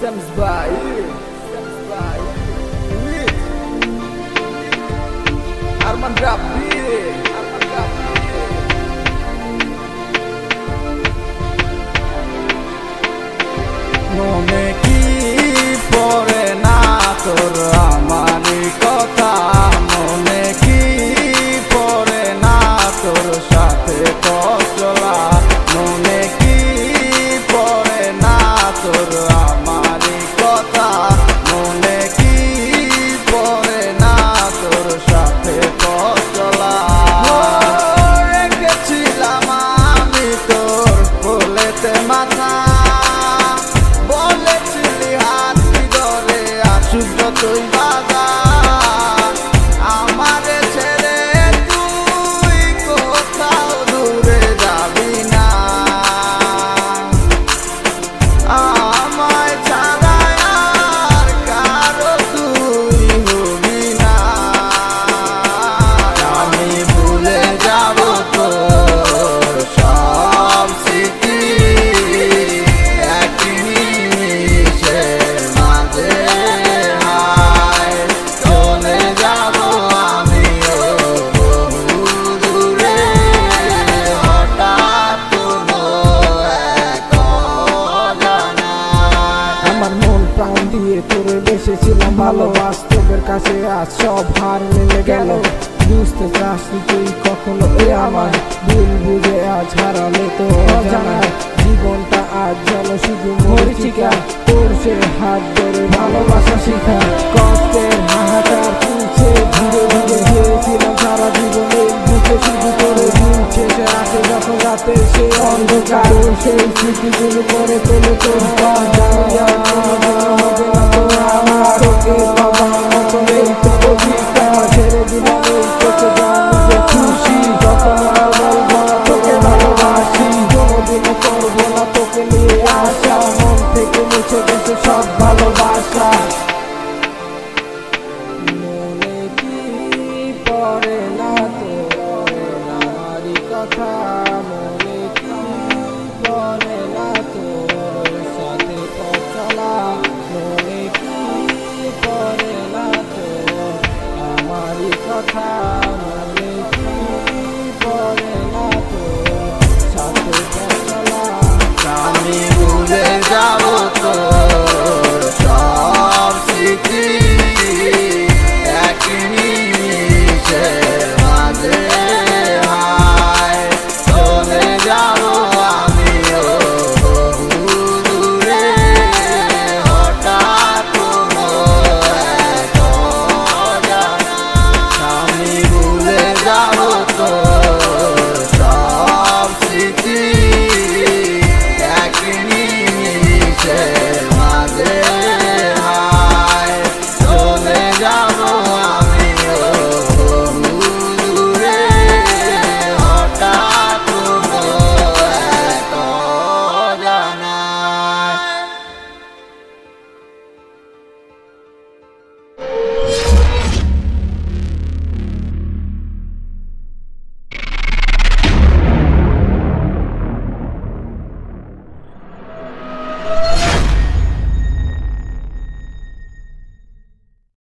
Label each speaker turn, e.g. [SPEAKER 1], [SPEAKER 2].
[SPEAKER 1] Stems by Arman Rabbi মনে কি পড়ে না তোর আমারই কথা মনে কি পড়ে না তোর সাথে চলা মনে কি পড়ে না তোর আমারই কথা মনে কি পড়ে না তোর সাথে চলা রেখেছিলাম আমি তোর কোলেতে মাথা তুই বাবা আমারে ছেড়ে তুই কোথাও দূরে যাবি না আমায় ছাড়া আর কারো তুই হবি না আমি ভুলে যাব তোর সব স্মৃতি এক নিমিষের মাঝে তোরে বেসেছিলাম ভালো বাস্তবের কাছে আজ সব হার মিলে গেল বুঝতে চাসনি তুই কখনো আমার ভুল বুঝে আজ হারালে তো অজানায় জীবনটা আজ যেন শুধু মরিচিকা তোর সে হাত ধরে ভালোবাসা শিখা কষ্টের হাহাকার তুলছে ধীরে ধীরে গিয়েছিলাম সারা জীবনে বুঝে শুধু করে দিন শেষে আসে যখন রাতে সে অন্ধকার সেই স্মৃতিগুলো করে তোলে তোর সব ভালোবাসা